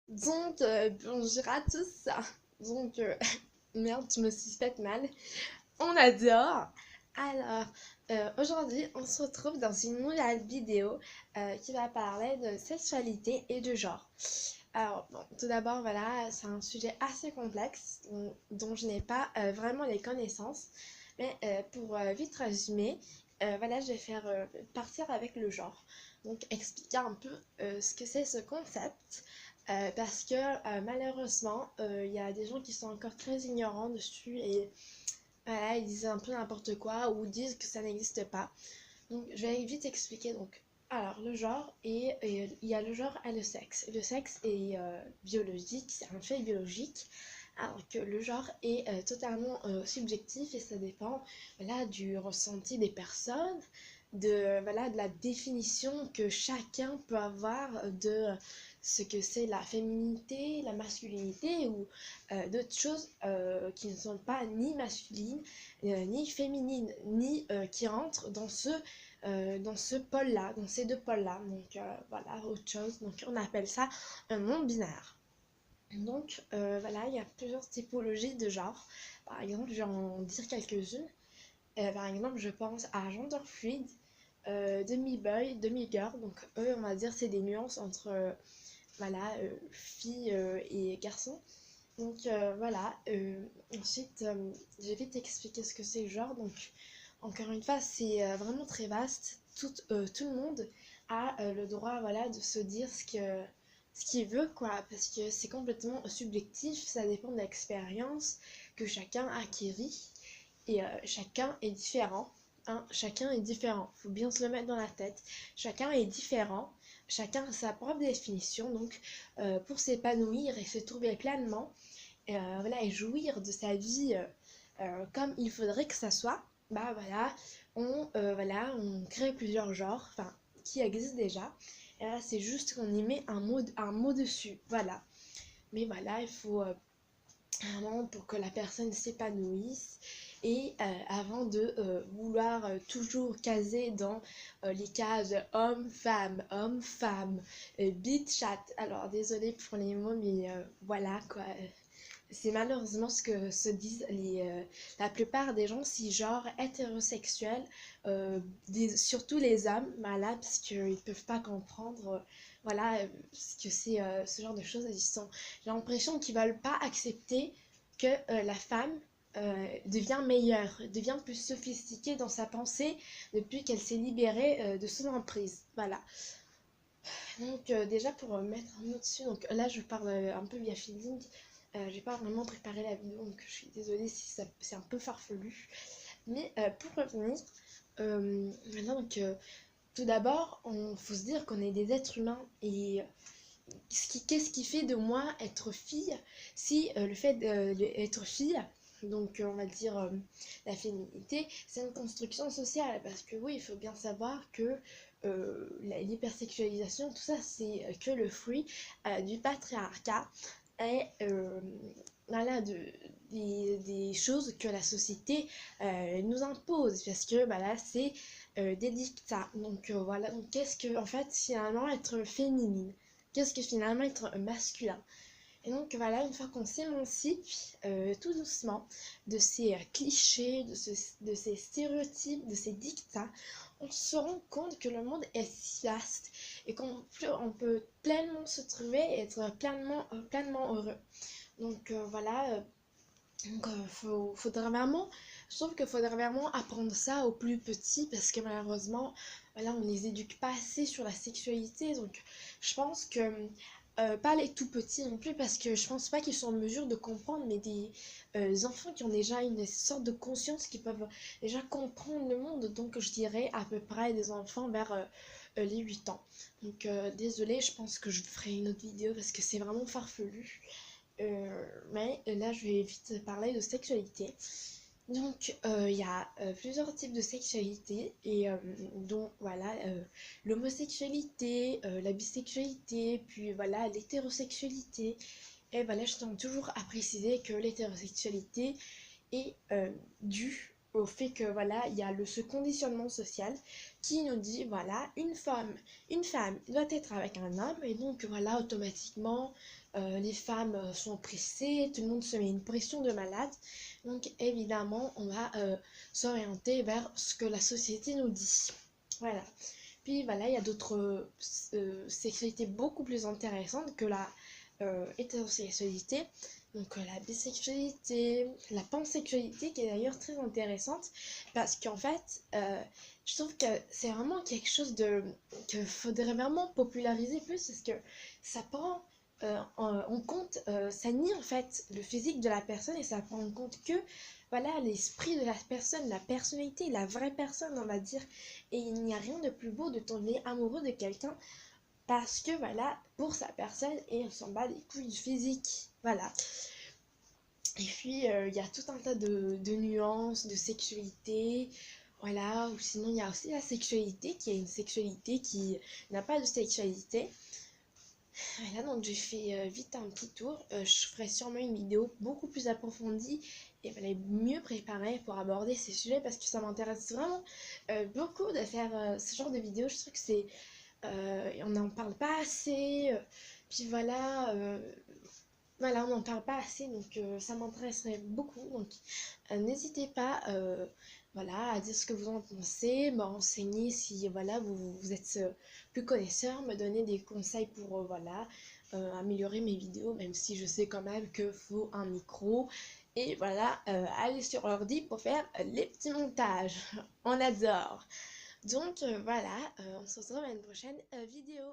Bonjour à tous. Donc, euh, Merde, je me suis faite mal. On adore. Alors, Aujourd'hui, on se retrouve dans une nouvelle vidéo qui va parler de sexualité et de genre. Alors, bon, tout d'abord, voilà, c'est un sujet assez complexe dont je n'ai pas vraiment les connaissances. Mais pour vite résumer, voilà, je vais faire partir avec le genre. Donc, expliquer un peu ce que c'est ce concept. Parce que malheureusement, il y a des gens qui sont encore très ignorants dessus et voilà, ils disent un peu n'importe quoi ou disent que ça n'existe pas. Donc, je vais vite expliquer. Donc, alors, le genre et il y a le genre et le sexe. Le sexe est biologique, c'est un fait biologique, alors que le genre est totalement subjectif et ça dépend voilà, du ressenti des personnes, de la définition que chacun peut avoir de ce que c'est la féminité, la masculinité ou d'autres choses qui ne sont pas ni masculines ni féminines, ni qui rentrent dans ce pôle-là, dans ces deux pôles-là. Donc voilà, autre chose. Donc on appelle ça un monde binaire. Donc voilà, il y a plusieurs typologies de genre. Par exemple, je vais en dire quelques-unes. Par exemple, je pense à gender fluide, demi-boy, demi-girl. Donc eux, on va dire, c'est des nuances entre filles et garçons. Donc voilà, ensuite, je vais vite expliquer ce que c'est le genre. Donc, encore une fois, c'est vraiment très vaste. Tout le monde a le droit voilà, de se dire ce qu'il veut, quoi, parce que c'est complètement subjectif, ça dépend de l'expérience que chacun acquérit, et chacun est différent. Hein, chacun est différent, faut bien se le mettre dans la tête. Chacun est différent, chacun a sa propre définition, donc pour s'épanouir et se trouver pleinement, voilà, et jouir de sa vie comme il faudrait que ça soit, bah voilà, on crée plusieurs genres, enfin, qui existent déjà. Et là, c'est juste qu'on y met un mot dessus, voilà. Mais voilà, il faut vraiment pour que la personne s'épanouisse et avant de vouloir toujours caser dans les cases homme, femme, bit, chat. Alors désolé pour les mots, mais voilà quoi. C'est malheureusement ce que se disent la plupart des gens cisgenres hétérosexuels, surtout les hommes, voilà, parce qu'ils ne peuvent pas comprendre voilà, ce que c'est ce genre de choses. J'ai l'impression qu'ils ne veulent pas accepter que la femme devient meilleure, devient plus sophistiquée dans sa pensée depuis qu'elle s'est libérée de son emprise. Voilà. Donc déjà pour mettre un mot dessus, donc là je parle un peu via feeling, j'ai pas vraiment préparé la vidéo donc je suis désolée si c'est un peu farfelu. Mais pour revenir, maintenant donc tout d'abord on faut se dire qu'on est des êtres humains et qu'est-ce qui fait de moi être fille si le fait d'être fille, donc on va dire la féminité, c'est une construction sociale parce que oui, il faut bien savoir que l'hypersexualisation, tout ça, c'est que le fruit du patriarcat et voilà, des choses que la société nous impose parce que bah, là, c'est des dictats. Donc voilà, donc qu'est-ce que en fait finalement être féminine? Qu'est-ce que finalement être masculin? Et donc voilà, une fois qu'on s'émancipe tout doucement de ces clichés, de ces stéréotypes, de ces dictats, on se rend compte que le monde est si vaste et on peut pleinement se trouver et être pleinement heureux. Donc faudrait vraiment, je trouve qu'il faudrait vraiment apprendre ça aux plus petits parce que malheureusement, voilà, on les éduque pas assez sur la sexualité. Donc je pense que pas les tout petits non plus parce que je pense pas qu'ils sont en mesure de comprendre, mais des enfants qui ont déjà une sorte de conscience, qui peuvent déjà comprendre le monde. Donc je dirais à peu près des enfants vers les 8 ans. Donc désolée, je pense que je ferai une autre vidéo parce que c'est vraiment farfelu. Mais là, je vais vite parler de sexualité. Donc, il y a plusieurs types de sexualité, et dont voilà l'homosexualité, la bisexualité, puis voilà l'hétérosexualité. Et voilà, je tiens toujours à préciser que l'hétérosexualité est due au fait que voilà, il y a ce conditionnement social qui nous dit voilà, une femme doit être avec un homme et donc voilà, automatiquement les femmes sont oppressées, tout le monde se met une pression de malade. Donc évidemment, on va s'orienter vers ce que la société nous dit. Voilà. Puis voilà, il y a d'autres sexualités beaucoup plus intéressantes que la hétérosexualité. Donc la bisexualité, la pansexualité qui est d'ailleurs très intéressante parce qu'en fait, je trouve que c'est vraiment quelque chose de qu'il faudrait vraiment populariser plus parce que ça prend en compte, ça nie en fait le physique de la personne et ça prend en compte que voilà l'esprit de la personne, la personnalité, la vraie personne on va dire. Et il n'y a rien de plus beau de tomber amoureux de quelqu'un parce que voilà, pour sa personne et on s'en bat les couilles du physique. Voilà. Et puis il y a tout un tas de nuances, de sexualité. Voilà, ou sinon il y a aussi la sexualité qui est une sexualité qui n'a pas de sexualité. Voilà, donc j'ai fait vite un petit tour. Je ferai sûrement une vidéo beaucoup plus approfondie et voilà, mieux préparée pour aborder ces sujets parce que ça m'intéresse vraiment beaucoup de faire ce genre de vidéo. Je trouve que c'est on n'en parle pas assez. Puis voilà, voilà, on n'en parle pas assez, donc ça m'intéresserait beaucoup. Donc n'hésitez pas voilà, à dire ce que vous en pensez, me renseigner si voilà, vous êtes plus connaisseur, me donner des conseils pour voilà, améliorer mes vidéos, même si je sais quand même qu'il faut un micro. Et voilà, aller sur l'ordi pour faire les petits montages. On adore. Donc voilà, on se retrouve à une prochaine vidéo.